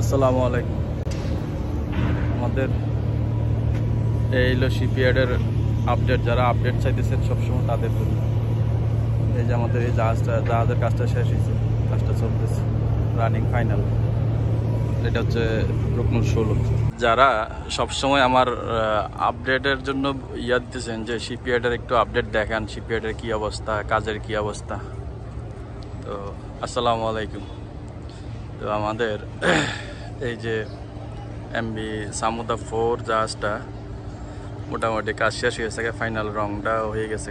আসসালামু আলাইকুম। আমাদের এই হলো শিপইয়ার্ডের আপডেট। যারা আপডেট চাইতেছেন সবসময় তাদের জন্য। এই যে আমাদের এই জাহাজের কাজটা শেষ হয়েছে, কাজটা চলতেছে, রানিং ফাইনাল। এটা হচ্ছে রুকনুর 16। যারা সবসময় আমার আপডেটের জন্য ইয়া দিতেছেন যে শিপইয়ার্ডের একটু আপডেট দেখান, শিপইয়ার্ডের কী অবস্থা, কাজের কী অবস্থা। তো আসসালামু আলাইকুম। তো আমাদের এই যে এমবি সামুদা 4 জাহাজটা মোটামুটি কাজ শেষ হয়ে গেছে, ফাইনাল রংটা হয়ে গেছে।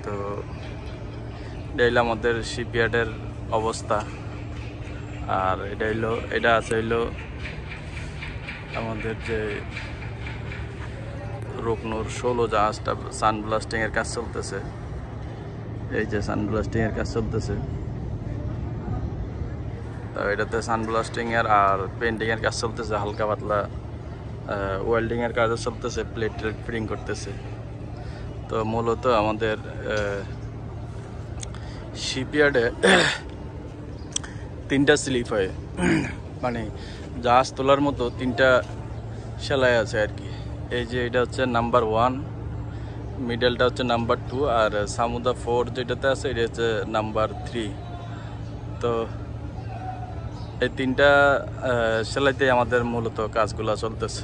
তো এটা আমাদের শিপইয়ার্ডের অবস্থা। আর এটা আছে আমাদের যে রুকনুর 16 জাহাজটা সানব্লাস্টিং এর কাজ চলতেছে। এই যে সানব্লাস্টিং এর কাজ চলতেছে। তো এটাতে সানব্লাস্টিং এর আর পেন্টিং এর কাজ চলতেছে, হালকা পাতলা ওয়েল্ডিং এর কাজও চলতেছে, প্লেট ফিটিং করতেছে। তো মূলত আমাদের শিপইয়ার্ডে 3টা স্লিপ হয়, মানে জাহাজ তোলার মতো 3টা সেলাই আছে আর কি। এই যে এটা হচ্ছে নাম্বার 1, মিডলটা হচ্ছে নাম্বার 2, আর সামুদা 4 যেটাতে আছে এটা হচ্ছে নাম্বার 3। তো এই 3টা সেলাইতে আমাদের মূলত কাজগুলো চলতেছে।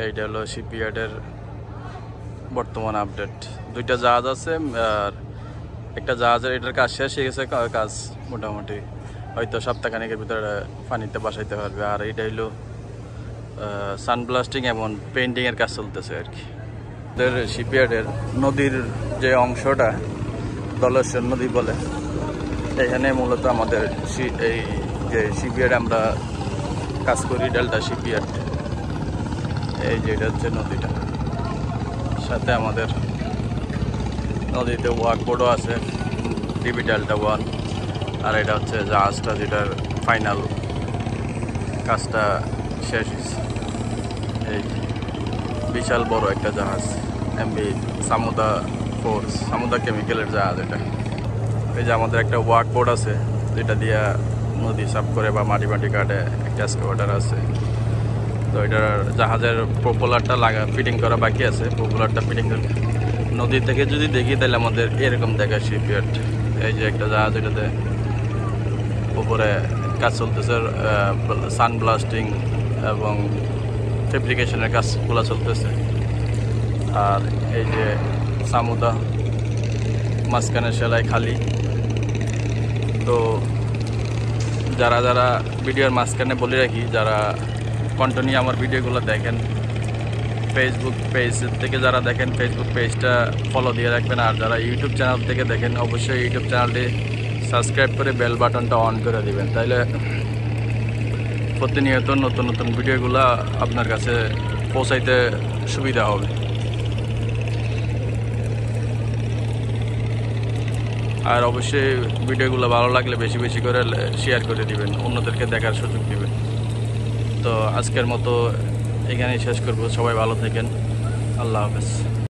এইটা হলো শিপইয়ার্ডের বর্তমান আপডেট। 2টা জাহাজ আছে আর একটা জাহাজের এটার কাজ শেষ হয়ে গেছে, কাজ মোটামুটি হয়তো সপ্তাহখানেকের ভিতরে পানিতে বাসাইতে পারবে। আর এটা হলো সানব্লাস্টিং এবং পেন্টিংয়ের কাজ চলতেছে আর কি। আমাদের শিপইয়ার্ডের নদীর যে অংশটা দলেশ্বর নদী বলে, এখানে মূলত আমাদের এই যে শিপইয়ার্ড আমরা কাজ করি, ডেল্টা শিপইয়ার্ড। এই যে এটা হচ্ছে নদীটা, সাথে আমাদের নদীতে ওয়ার্কবোর্ডও আছে, ডিবি ডেল্টা 1। আর এটা হচ্ছে জাহাজটা যেটার ফাইনাল কাজটা শেষ হয়েছে। এই বিশাল বড় একটা জাহাজ এমবি সামুদা 4, সামুদা কেমিক্যালের জাহাজ এটা। এই যে আমাদের একটা ওয়ার্কবোর্ড আছে যেটা দিয়ে নদী সাফ করে বা মাটি কাটে, একটা এক্সকাভেটর আছে। তো এটার জাহাজের প্রপোলারটা ফিটিং করা বাকি আছে, প্রপোলারটা ফিটিং করে নদী থেকে যদি দেখি তাহলে আমাদের এরকম দেখা শিপইয়ার্ড। এই যে একটা জাহাজ, এটাতে উপরে কাজ চলতেছে, সানব্লাস্টিং এবং ফেব্রিকেশনের কাজগুলো চলতেছে। আর এই যে সামুদা মাঝখানে সেলাই খালি। তো যারা ভিডিওর মাঝখানে বলে রাখি, যারা কন্টিনিউ আমার ভিডিওগুলো দেখেন, ফেসবুক পেজ থেকে যারা দেখেন ফেসবুক পেজটা ফলো দিয়ে রাখবেন। আর যারা ইউটিউব চ্যানেল থেকে দেখেন অবশ্যই ইউটিউব চ্যানেলটি সাবস্ক্রাইব করে বেল বাটনটা অন করে দিবেন, তাইলে প্রতিনিয়ত নতুন নতুন ভিডিওগুলো আপনার কাছে পৌঁছাইতে সুবিধা হবে। আর অবশ্যই ভিডিওগুলো ভালো লাগলে বেশি বেশি করে শেয়ার করে দিবেন, অন্যদেরকে দেখার সুযোগ দিবেন। তো আজকের মতো এখানেই শেষ করব। সবাই ভালো থাকেন। আল্লাহ হাফেজ।